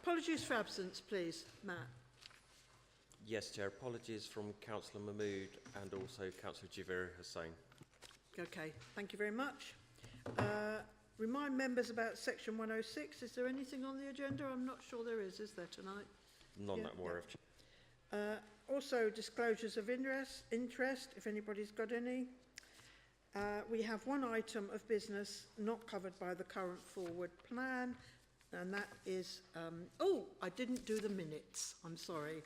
Apologies for absence, please, Matt. Yes, Chair. Apologies from Councillor Mahmood and also Councillor Javeri Hussain. Okay, thank you very much. Remind members about section 106. Is there anything on the agenda? I'm not sure there is there tonight? None that I'm aware of. Also, disclosures of interest, if anybody's got any. We have one item of business not covered by the current forward plan, and that is, I didn't do the minutes. I'm sorry.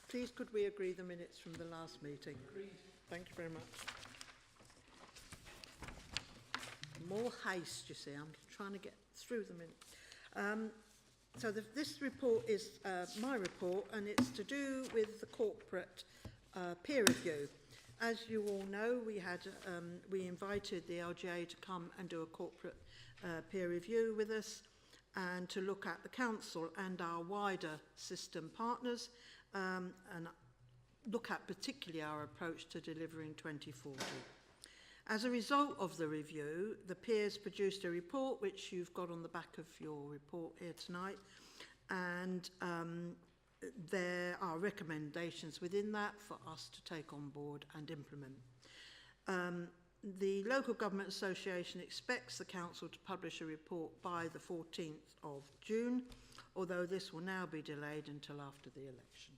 Please could we agree the minutes from the last meeting? Agreed. Thank you very much. More haste, you see. I'm trying to get through the minutes. So this report is my report, and it's to do with the corporate peer review. As you all know, we invited the LGA to come and do a corporate peer review with us and to look at the council and our wider system partners and look at particularly our approach to delivering 2040. As a result of the review, the peers produced a report which you've got on the back of your report here tonight, and there are recommendations within that for us to take on board and implement. The Local Government Association expects the Council to publish a report by the 14th of June, although this will now be delayed until after the election.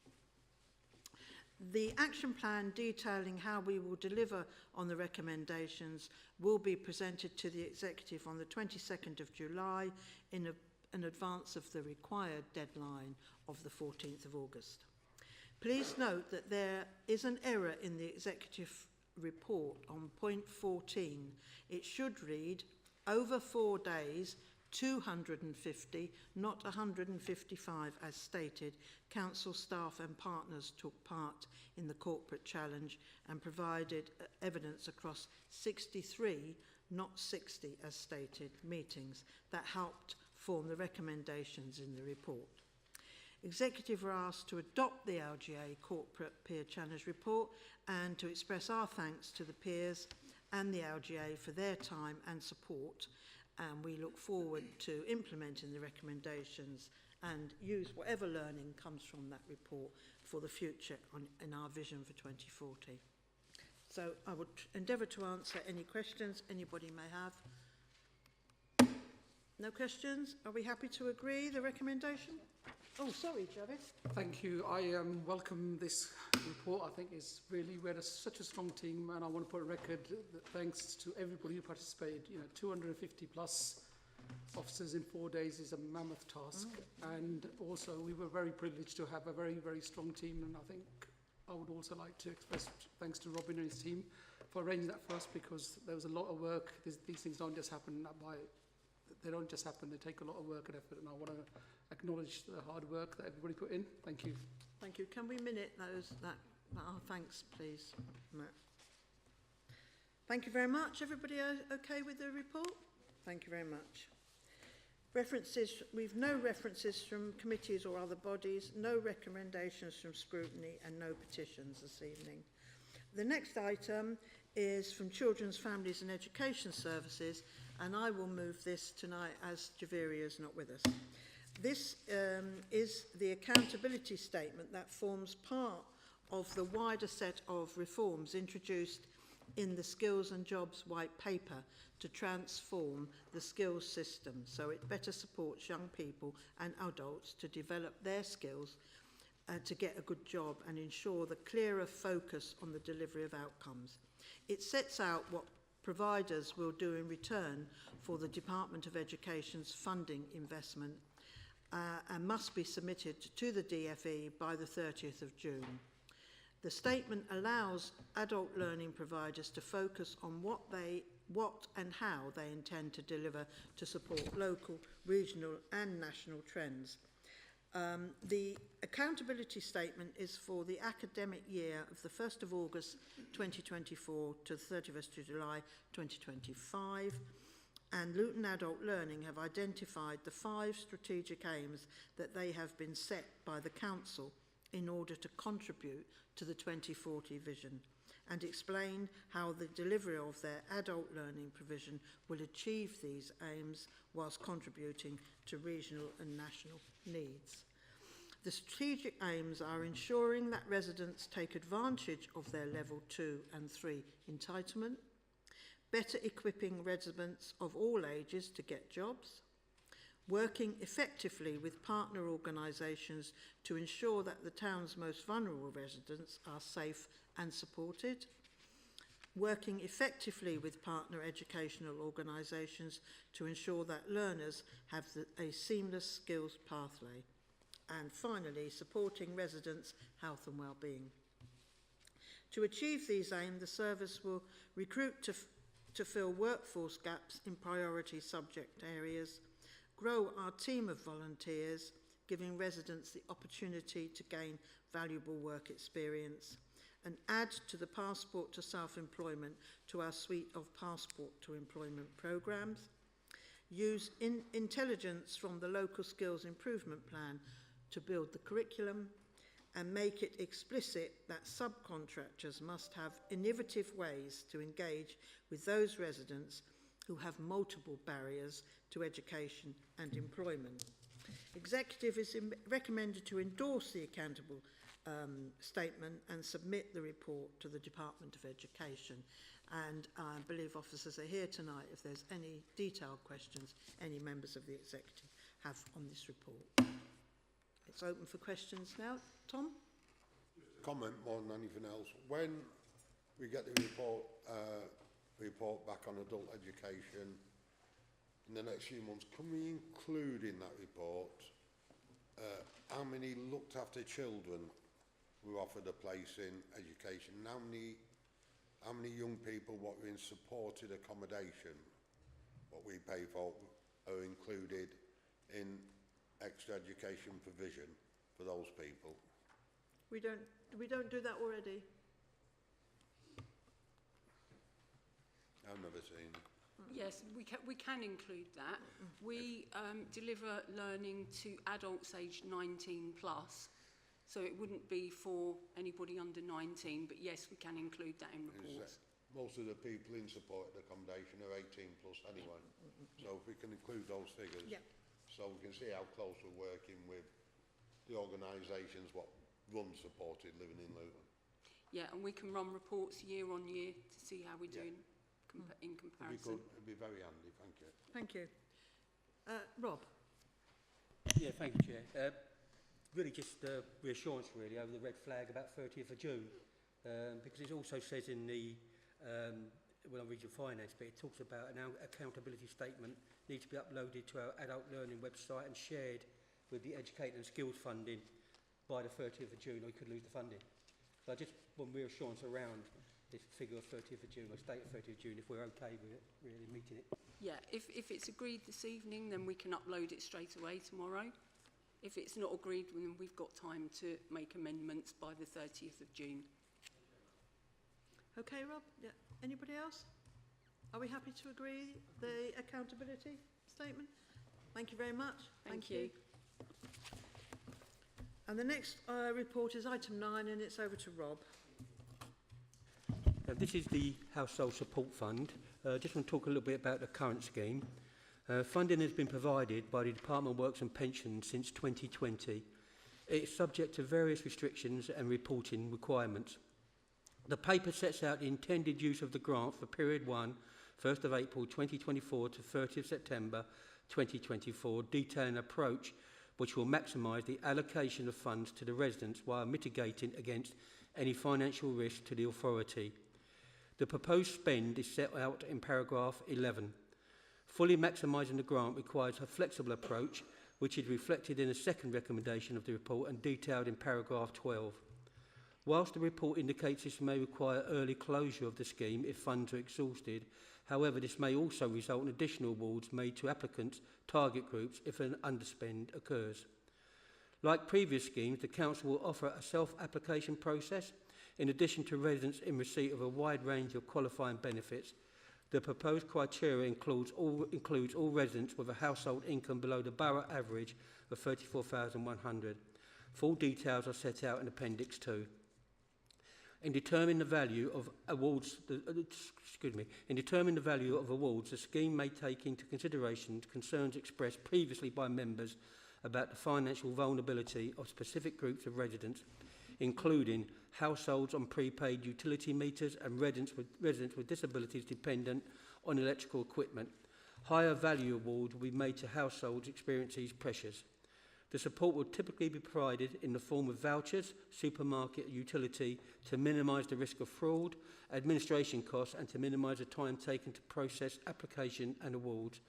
The action plan detailing how we will deliver on the recommendations will be presented to the Executive on the 22nd of July in advance of the required deadline of the 14th of August. Please note that there is an error in the Executive report on point 14. It should read, over 4 days, 250, not 155 as stated. Council staff and partners took part in the corporate challenge and provided evidence across 63, not 60 as stated, meetings that helped form the recommendations in the report. Executive were asked to adopt the LGA Corporate Peer Challenge report and to express our thanks to the peers and the LGA for their time and support, and we look forward to implementing the recommendations and use whatever learning comes from that report for the future in our vision for 2040. So I would endeavour to answer any questions anybody may have. No questions? Are we happy to agree the recommendation? Oh, sorry, Jarvis. Thank you. I welcome this report. I think we had such a strong team, and I want to put a record that thanks to everybody who participated. 250 plus officers in 4 days is a mammoth task, and also we were very privileged to have a very, very strong team, and I think I would also like to express thanks to Robin and his team for arranging that for us, because there was a lot of work. These things don't just happen they don't just happen, they take a lot of work and effort, and I want to acknowledge the hard work that everybody put in. Thank you. Thank you. Can we minute thanks, please, Matt? Thank you very much. Everybody okay with the report? Thank you very much. References, we've no references from committees or other bodies, no recommendations from scrutiny, and no petitions this evening. The next item is from Children's, Families and Education Services, and I will move this tonight as Javeri is not with us. This is the accountability statement that forms part of the wider set of reforms introduced in the Skills and Jobs White Paper to transform the skills system so it better supports young people and adults to develop their skills to get a good job and ensure the clearer focus on the delivery of outcomes. It sets out what providers will do in return for the Department of Education's funding investment and must be submitted to the DFE by the 30th of June. The statement allows adult learning providers to focus on what and how they intend to deliver to support local, regional and national trends. The accountability statement is for the academic year of the 1st of August 2024 to the 31st of July 2025, and Luton Adult Learning have identified the 5 strategic aims that they have been set by the Council in order to contribute to the 2040 vision. and explained how the delivery of their adult learning provision will achieve these aims whilst contributing to regional and national needs. The strategic aims are ensuring that residents take advantage of their level 2 and 3 entitlement, better equipping residents of all ages to get jobs, working effectively with partner organisations to ensure that the town's most vulnerable residents are safe and supported, working effectively with partner educational organisations to ensure that learners have a seamless skills pathway, and finally, supporting residents' health and well-being. To achieve these aims, the service will recruit to fill workforce gaps in priority subject areas, grow our team of volunteers, giving residents the opportunity to gain valuable work experience, and add to the Passport to Self-Employment to our suite of Passport to Employment programmes, use intelligence from the Local Skills Improvement Plan to build the curriculum, and make it explicit that subcontractors must have innovative ways to engage with those residents who have multiple barriers to education and employment. Executive is recommended to endorse the accountable statement and submit the report to the Department of Education. And I believe officers are here tonight if there's any detailed questions any members of the executive have on this report. It's open for questions now. Tom? Comment more than anything else. When we get the report back on adult education in the next few months, can we include in that report how many looked after children were offered a place in education? How many young people what were in supported accommodation, what we pay for, are included in extra education provision for those people? We don't do that already. I've never seen it. Yes, we can include that. We deliver learning to adults aged 19 plus, so it wouldn't be for anybody under 19, but yes, we can include that in reports. Most of the people in supported accommodation are 18 plus anyway, so if we can include those figures, yeah. So we can see how close we're working with the organisations what run supported living in Luton. Yeah, and we can run reports year on year to see how we're doing in comparison. It'd be very handy, thank you. Thank you. Rob? Yeah, thank you, Chair. Really just reassurance really over the red flag about 30th of June, because it also says in the, when I read your finance bit, it talks about an accountability statement needs to be uploaded to our adult learning website and shared with the Educating and Skills funding by the 30th of June, or you could lose the funding. So I just want reassurance around this figure of 30th of June, or state of 30th of June, if we're okay with it, really meeting it. Yeah, if it's agreed this evening, then we can upload it straight away tomorrow. If it's not agreed, then we've got time to make amendments by the 30th of June. Okay, Rob? Yeah. Anybody else? Are we happy to agree the accountability statement? Thank you very much. Thank you. And the next report is item 9, and it's over to Rob. This is the Household Support Fund. Just want to talk a little bit about the current scheme. Funding has been provided by the Department of Works and Pensions since 2020. It's subject to various restrictions and reporting requirements. The paper sets out the intended use of the grant for period 1, 1st of April 2024 to 30th September 2024, detailing an approach which will maximise the allocation of funds to the residents while mitigating against any financial risk to the authority. The proposed spend is set out in paragraph 11. Fully maximising the grant requires a flexible approach, which is reflected in the second recommendation of the report and detailed in paragraph 12. Whilst the report indicates this may require early closure of the scheme if funds are exhausted, however, this may also result in additional awards made to applicants' target groups if an underspend occurs. Like previous schemes, the Council will offer a self-application process. In addition to residents in receipt of a wide range of qualifying benefits, the proposed criteria includes all residents with a household income below the borough average of $34,100. Full details are set out in Appendix 2. In determining the value of awards, in determining the value of awards, the scheme may take into consideration concerns expressed previously by members about the financial vulnerability of specific groups of residents, including households on prepaid utility meters and residents with disabilities dependent on electrical equipment. Higher value awards will be made to households experiencing these pressures. The support will typically be provided in the form of vouchers, supermarket, utility, to minimise the risk of fraud, administration costs and to minimise the time taken to process application and awards.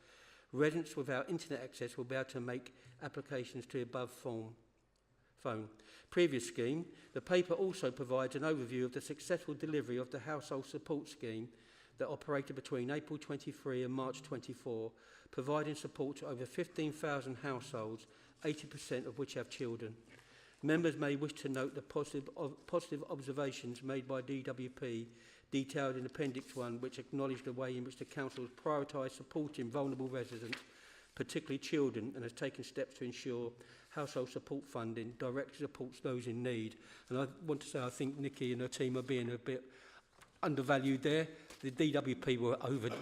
Residents without internet access will be able to make applications to the above phone. Previous scheme, the paper also provides an overview of the successful delivery of the household support scheme that operated between April 23 and March 24, providing support to over 15,000 households, 80% of which have children. Members may wish to note the positive observations made by DWP detailed in Appendix 1, which acknowledge the way in which the Council has prioritised supporting vulnerable residents, particularly children, and has taken steps to ensure household support funding directly supports those in need. And I want to say I think Nikki and her team are being a bit undervalued there. The DWP were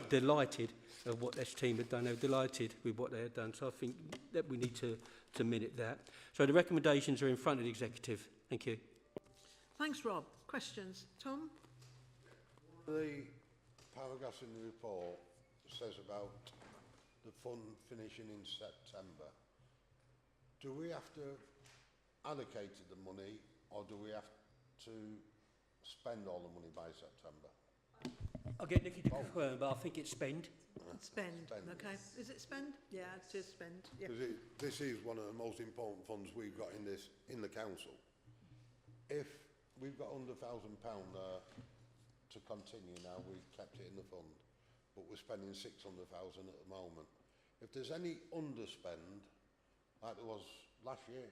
delighted of what this team had done. They were delighted with what they had done. So I think that we need to minute that. So the recommendations are in front of the executive. Thank you. Thanks, Rob. Questions? Tom? The paragraph in the report says about the fund finishing in September. Do we have to allocate the money, or do we have to spend all the money by September? I'll get Nikki to confirm, but I think it's spend. Spend. Okay. Is it spend? Yeah, it is spend. Yeah. Because this is one of the most important funds we've got in the council. If we've got under £1,000 to continue now, we've kept it in the fund, but we're spending 600,000 at the moment. If there's any underspend, like there was last year,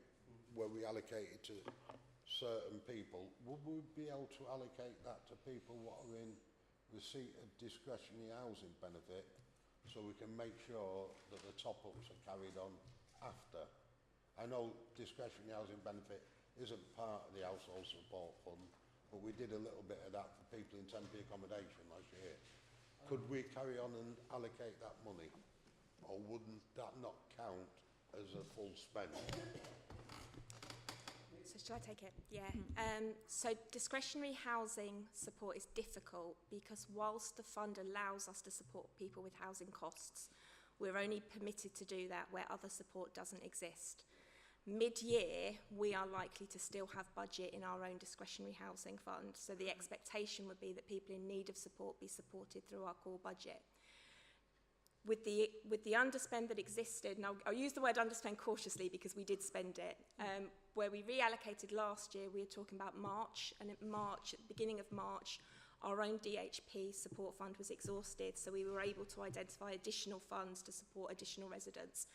where we allocated to certain people, would we be able to allocate that to people what are in receipt of discretionary housing benefit, so we can make sure that the top-ups are carried on after? I know discretionary housing benefit isn't part of the household support fund, but we did a little bit of that for people in temporary accommodation last year. Could we carry on and allocate that money, or wouldn't that not count as a full spend? So shall I take it? Yeah. So discretionary housing support is difficult because whilst the fund allows us to support people with housing costs, we're only permitted to do that where other support doesn't exist. Mid-year, we are likely to still have budget in our own discretionary housing fund. So the expectation would be that people in need of support be supported through our core budget. With the underspend that existed, and I'll use the word underspend cautiously because we did spend it, where we reallocated last year, we were talking about March, and at the beginning of March, our own DHP support fund was exhausted, so we were able to identify additional funds to support additional residents.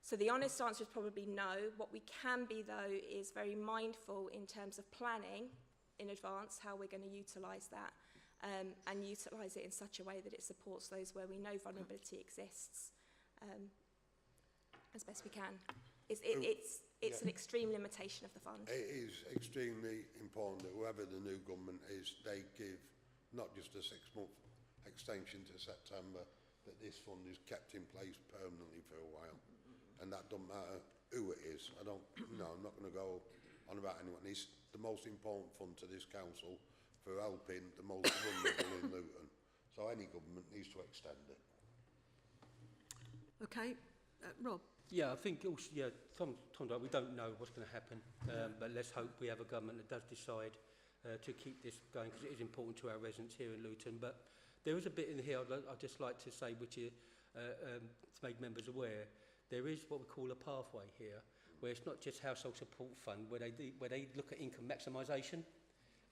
So the honest answer is probably no. What we can be, though, is very mindful in terms of planning in advance how we're going to utilise that. And utilise it in such a way that it supports those where we know vulnerability exists as best we can. It's an extreme limitation of the fund. It is extremely important that whoever the new government is, they give not just a 6-month extension to September, that this fund is kept in place permanently for a while. And that doesn't matter who it is. I'm not going to go on about anyone. It's the most important fund to this council for helping the most vulnerable in Luton. So any government needs to extend it. Okay. Rob? Yeah, I think also, Tom, we don't know what's going to happen, but let's hope we have a government that does decide to keep this going, because it is important to our residents here in Luton. But there is a bit in here I'd just like to say, which is to make members aware. There is what we call a pathway here, where it's not just household support fund, where they look at income maximisation,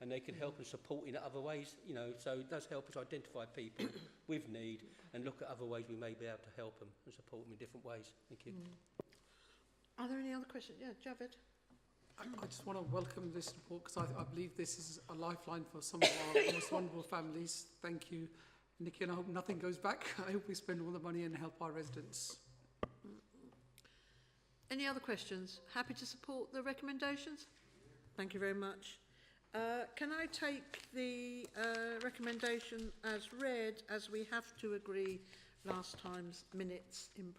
and they can help and support in other ways, so it does help us identify people with need and look at other ways we may be able to help them and support them in different ways. Thank you. Are there any other questions? Yeah, Javed. I just want to welcome this report because I believe this is a lifeline for some of our most vulnerable families. Thank you, Nikki, and I hope nothing goes back. I hope we spend all the money and help our residents. Any other questions? Happy to support the recommendations? Thank you very much. Can I take the recommendation as read, as we have to agree last time's minutes in